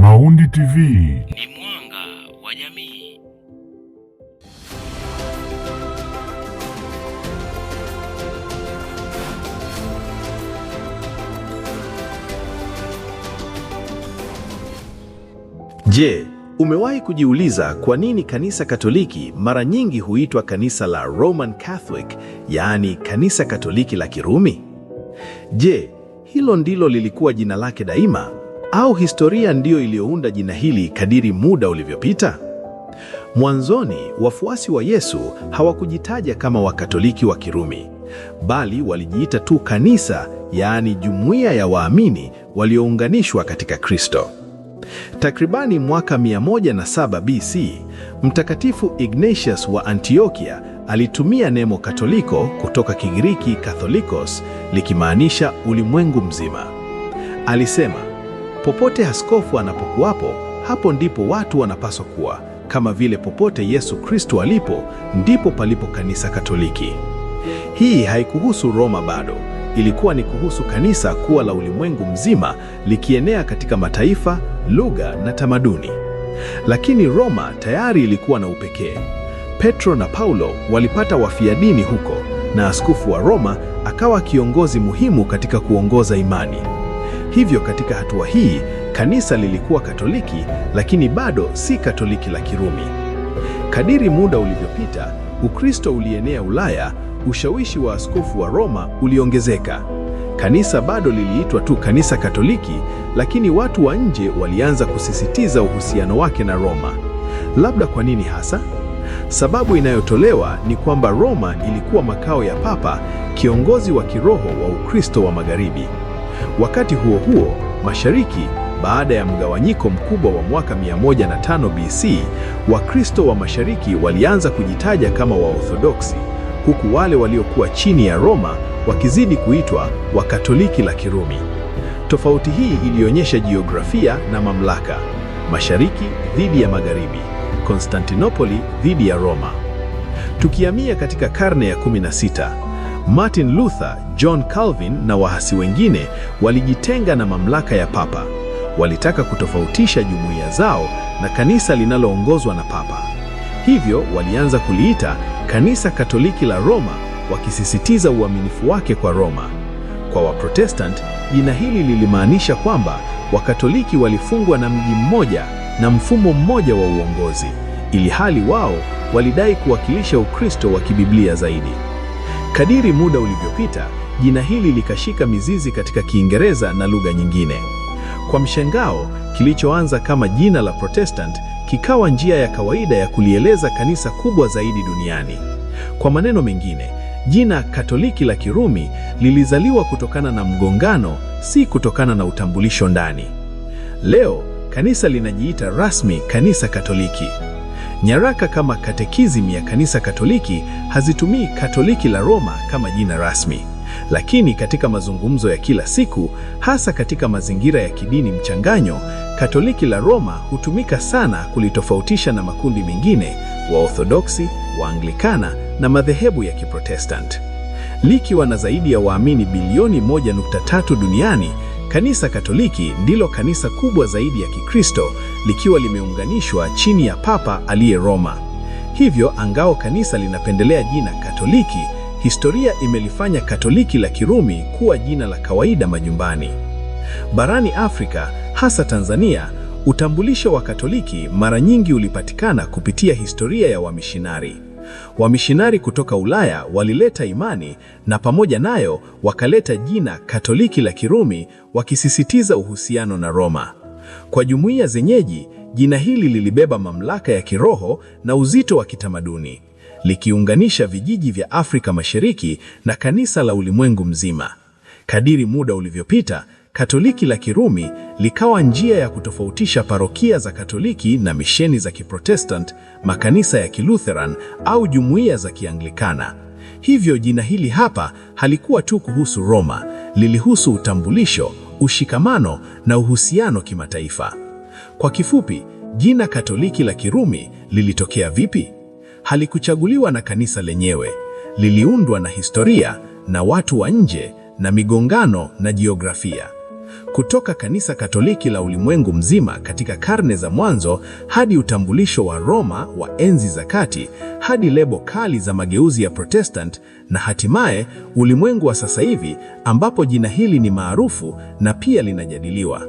Maundi TV ni mwanga wa jamii. Je, umewahi kujiuliza kwa nini kanisa Katoliki mara nyingi huitwa kanisa la Roman Catholic, yaani kanisa Katoliki la Kirumi? Je, hilo ndilo lilikuwa jina lake daima, au historia ndiyo iliyounda jina hili kadiri muda ulivyopita? Mwanzoni, wafuasi wa Yesu hawakujitaja kama Wakatoliki wa Kirumi, bali walijiita tu kanisa, yaani jumuiya ya waamini waliounganishwa katika Kristo. Takribani mwaka 107 BC, Mtakatifu Ignatius wa Antiokia alitumia neno Katoliko kutoka Kigiriki Katholikos, likimaanisha ulimwengu mzima. Alisema, popote askofu anapokuwapo, hapo ndipo watu wanapaswa kuwa, kama vile popote Yesu Kristo alipo, ndipo palipo kanisa Katoliki. Hii haikuhusu Roma bado, ilikuwa ni kuhusu kanisa kuwa la ulimwengu mzima, likienea katika mataifa, lugha na tamaduni. Lakini Roma tayari ilikuwa na upekee. Petro na Paulo walipata wafia dini huko, na askofu wa Roma akawa kiongozi muhimu katika kuongoza imani. Hivyo katika hatua hii, kanisa lilikuwa Katoliki, lakini bado si Katoliki la Kirumi. Kadiri muda ulivyopita, Ukristo ulienea Ulaya, ushawishi wa askofu wa Roma uliongezeka. Kanisa bado liliitwa tu kanisa Katoliki, lakini watu wa nje walianza kusisitiza uhusiano wake na Roma. Labda kwa nini hasa? Sababu inayotolewa ni kwamba Roma ilikuwa makao ya Papa, kiongozi wa kiroho wa Ukristo wa Magharibi. Wakati huo huo, Mashariki, baada ya mgawanyiko mkubwa wa mwaka 105 BC, Wakristo wa Mashariki walianza kujitaja kama Waorthodoksi, huku wale waliokuwa chini ya Roma wakizidi kuitwa Wakatoliki la Kirumi. Tofauti hii ilionyesha jiografia na mamlaka: Mashariki dhidi ya Magharibi, Konstantinopoli dhidi ya Roma. Tukihamia katika karne ya 16, Martin Luther, John Calvin na wahasi wengine walijitenga na mamlaka ya Papa. Walitaka kutofautisha jumuiya zao na kanisa linaloongozwa na Papa. Hivyo walianza kuliita kanisa Katoliki la Roma, wakisisitiza uaminifu wake kwa Roma. Kwa Waprotestant, jina hili lilimaanisha kwamba Wakatoliki walifungwa na mji mmoja na mfumo mmoja wa uongozi, ili hali wao walidai kuwakilisha Ukristo wa kibiblia zaidi. Kadiri muda ulivyopita, jina hili likashika mizizi katika Kiingereza na lugha nyingine. Kwa mshangao, kilichoanza kama jina la Protestant kikawa njia ya kawaida ya kulieleza kanisa kubwa zaidi duniani. Kwa maneno mengine, jina Katoliki la Kirumi lilizaliwa kutokana na mgongano, si kutokana na utambulisho ndani. Leo, kanisa linajiita rasmi kanisa Katoliki. Nyaraka kama Katekisimu ya Kanisa Katoliki hazitumii Katoliki la Roma kama jina rasmi. Lakini katika mazungumzo ya kila siku, hasa katika mazingira ya kidini mchanganyo, Katoliki la Roma hutumika sana kulitofautisha na makundi mengine, Waorthodoksi, Waanglikana na madhehebu ya Kiprotestant. Likiwa na zaidi ya waamini bilioni 1.3 duniani, Kanisa Katoliki ndilo kanisa kubwa zaidi ya Kikristo, likiwa limeunganishwa chini ya Papa aliye Roma. Hivyo, angao kanisa linapendelea jina Katoliki, historia imelifanya Katoliki la Kirumi kuwa jina la kawaida majumbani. Barani Afrika, hasa Tanzania, utambulisho wa Katoliki mara nyingi ulipatikana kupitia historia ya wamishinari. Wamishinari kutoka Ulaya walileta imani, na pamoja nayo wakaleta jina Katoliki la Kirumi, wakisisitiza uhusiano na Roma. Kwa jumuiya zenyeji, jina hili lilibeba mamlaka ya kiroho na uzito wa kitamaduni, likiunganisha vijiji vya Afrika Mashariki na kanisa la ulimwengu mzima. Kadiri muda ulivyopita, Katoliki la Kirumi likawa njia ya kutofautisha parokia za Katoliki na misheni za Kiprotestant, makanisa ya Kilutheran au jumuiya za Kianglikana. Hivyo jina hili hapa halikuwa tu kuhusu Roma, lilihusu utambulisho, ushikamano na uhusiano kimataifa. Kwa kifupi, jina Katoliki la Kirumi lilitokea vipi? Halikuchaguliwa na kanisa lenyewe, liliundwa na historia na watu wa nje na migongano na jiografia. kutoka kanisa Katoliki la ulimwengu mzima katika karne za mwanzo hadi utambulisho wa Roma wa enzi za kati, hadi lebo kali za mageuzi ya Protestant, na hatimaye ulimwengu wa sasa hivi ambapo jina hili ni maarufu na pia linajadiliwa.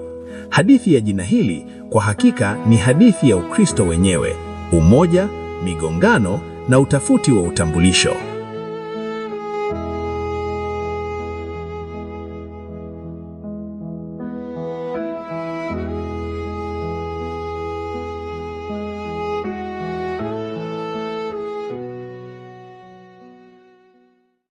Hadithi ya jina hili kwa hakika ni hadithi ya Ukristo wenyewe: umoja, migongano na utafuti wa utambulisho.